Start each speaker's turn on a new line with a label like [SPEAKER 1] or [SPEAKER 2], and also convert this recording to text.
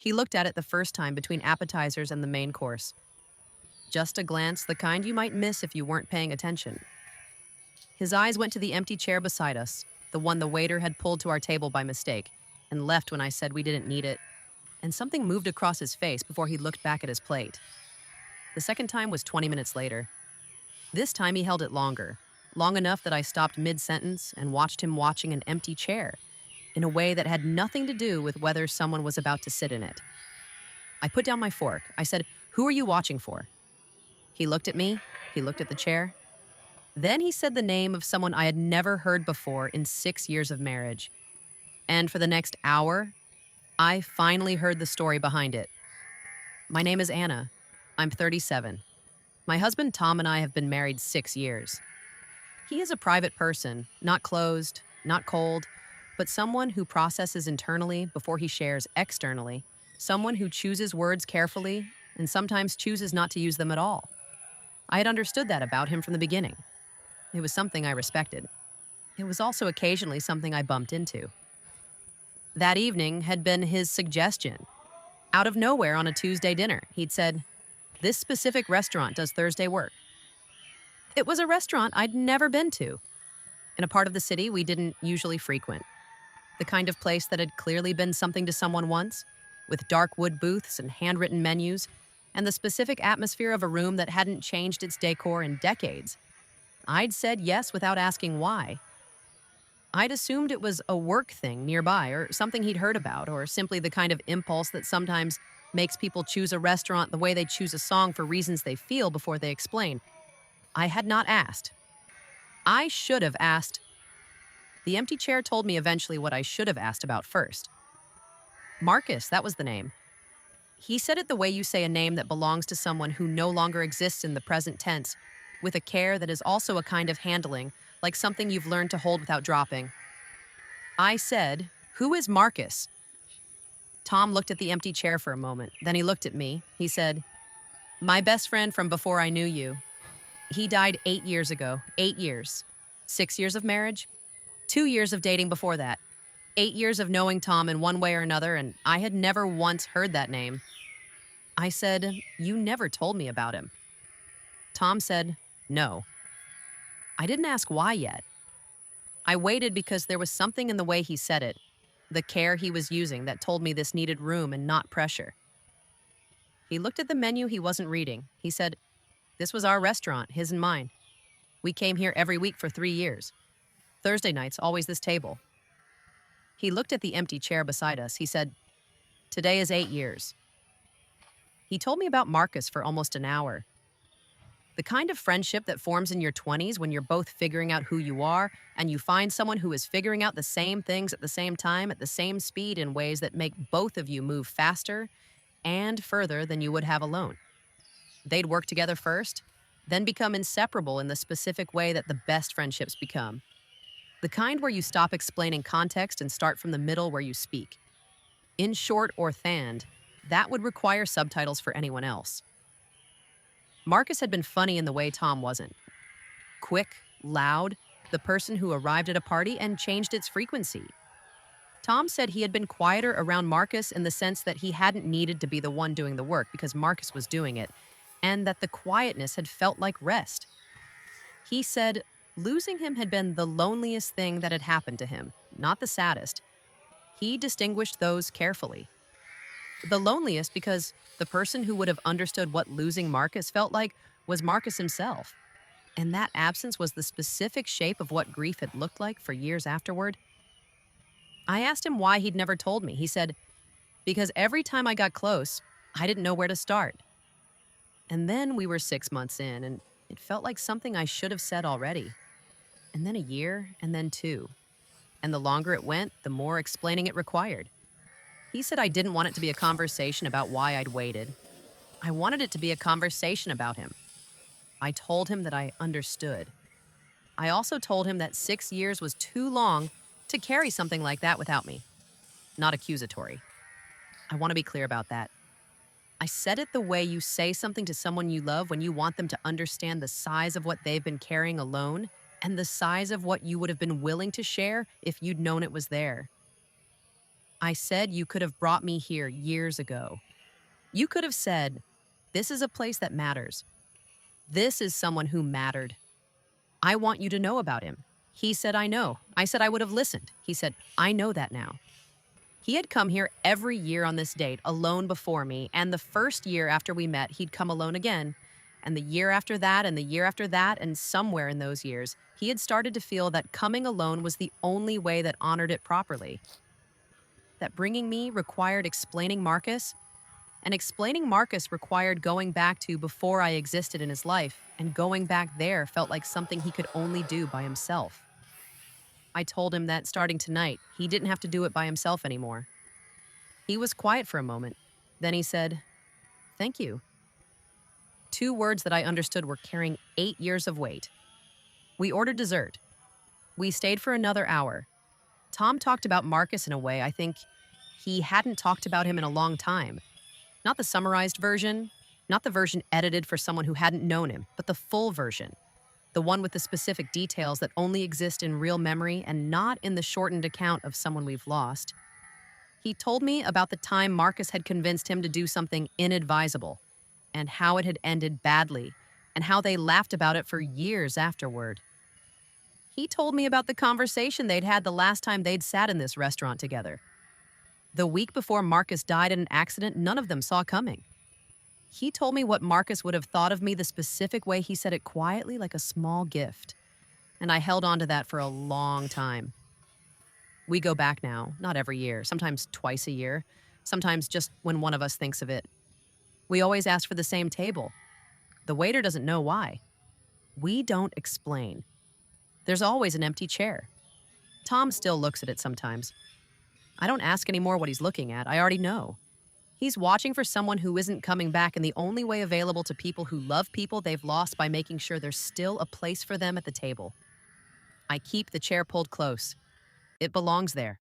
[SPEAKER 1] He looked at it the first time between appetizers and the main course. Just a glance, the kind you might miss if you weren't paying attention. His eyes went to the empty chair beside us, the one the waiter had pulled to our table by mistake, and left when I said we didn't need it. And something moved across his face before he looked back at his plate. The second time was 20 minutes later. This time he held it longer, long enough that I stopped mid-sentence and watched him watching an empty chair, in a way that had nothing to do with whether someone was about to sit in it. I put down my fork. I said, "Who are you watching for?" He looked at me. He looked at the chair. Then he said the name of someone I had never heard before in 6 years of marriage. And for the next hour, I finally heard the story behind it. My name is Anna. I'm 37. My husband Tom and I have been married 6 years. He is a private person, not closed, not cold, but someone who processes internally before he shares externally, someone who chooses words carefully and sometimes chooses not to use them at all. I had understood that about him from the beginning. It was something I respected. It was also occasionally something I bumped into. That evening had been his suggestion. Out of nowhere on a Tuesday dinner, he'd said, "This specific restaurant does Thursday work." It was a restaurant I'd never been to, in a part of the city we didn't usually frequent. The kind of place that had clearly been something to someone once, with dark wood booths and handwritten menus, and the specific atmosphere of a room that hadn't changed its decor in decades. I'd said yes without asking why. I'd assumed it was a work thing nearby, or something he'd heard about, or simply the kind of impulse that sometimes makes people choose a restaurant the way they choose a song for reasons they feel before they explain. I had not asked. I should have asked. The empty chair told me eventually what I should have asked about first. Marcus, that was the name. He said it the way you say a name that belongs to someone who no longer exists in the present tense, with a care that is also a kind of handling, like something you've learned to hold without dropping. I said, "Who is Marcus?" Tom looked at the empty chair for a moment. Then he looked at me. He said, "My best friend from before I knew you. He died 8 years ago. 8 years. 6 years of marriage. 2 years of dating before that. 8 years of knowing Tom in one way or another, and I had never once heard that name." I said, "You never told me about him." Tom said, "No." I didn't ask why yet. I waited because there was something in the way he said it, the care he was using, that told me this needed room and not pressure. He looked at the menu he wasn't reading. He said, "This was our restaurant, his and mine. We came here every week for 3 years. Thursday nights, always this table." He looked at the empty chair beside us. He said, "Today is 8 years." He told me about Marcus for almost an hour. The kind of friendship that forms in your 20s when you're both figuring out who you are and you find someone who is figuring out the same things at the same time, at the same speed, in ways that make both of you move faster and further than you would have alone. They'd work together first, then become inseparable in the specific way that the best friendships become. The kind where you stop explaining context and start from the middle where you speak. In short or thand, that would require subtitles for anyone else. Marcus had been funny in the way Tom wasn't. Quick, loud, the person who arrived at a party and changed its frequency. Tom said he had been quieter around Marcus in the sense that he hadn't needed to be the one doing the work because Marcus was doing it, and that the quietness had felt like rest. He said losing him had been the loneliest thing that had happened to him, not the saddest. He distinguished those carefully. The loneliest because the person who would have understood what losing Marcus felt like was Marcus himself. And that absence was the specific shape of what grief had looked like for years afterward. I asked him why he'd never told me. He said, "Because every time I got close, I didn't know where to start." And then we were 6 months in, and it felt like something I should have said already. And then a year, and then 2. And the longer it went, the more explaining it required. He said I didn't want it to be a conversation about why I'd waited. I wanted it to be a conversation about him. I told him that I understood. I also told him that 6 years was too long to carry something like that without me. Not accusatory. I want to be clear about that. I said it the way you say something to someone you love when you want them to understand the size of what they've been carrying alone and the size of what you would have been willing to share if you'd known it was there. I said you could have brought me here years ago. You could have said, this is a place that matters. This is someone who mattered. I want you to know about him. He said, I know. I said I would have listened. He said, I know that now. He had come here every year on this date, alone before me, and the first year after we met, he'd come alone again. And the year after that, and the year after that, and somewhere in those years, he had started to feel that coming alone was the only way that honored it properly. That bringing me required explaining Marcus, and explaining Marcus required going back to before I existed in his life, and going back there felt like something he could only do by himself. I told him that starting tonight, he didn't have to do it by himself anymore. He was quiet for a moment. Then he said, thank you. 2 words that I understood were carrying 8 years of weight. We ordered dessert. We stayed for another hour. Tom talked about Marcus in a way I think he hadn't talked about him in a long time. Not the summarized version, not the version edited for someone who hadn't known him, but the full version. The one with the specific details that only exist in real memory and not in the shortened account of someone we've lost. He told me about the time Marcus had convinced him to do something inadvisable, and how it had ended badly, and how they laughed about it for years afterward. He told me about the conversation they'd had the last time they'd sat in this restaurant together. The week before Marcus died in an accident none of them saw coming. He told me what Marcus would have thought of me the specific way he said it quietly like a small gift. And I held on to that for a long time. We go back now, not every year, sometimes twice a year, sometimes just when one of us thinks of it. We always ask for the same table. The waiter doesn't know why. We don't explain. There's always an empty chair. Tom still looks at it sometimes. I don't ask anymore what he's looking at. I already know. He's watching for someone who isn't coming back in the only way available to people who love people they've lost by making sure there's still a place for them at the table. I keep the chair pulled close. It belongs there.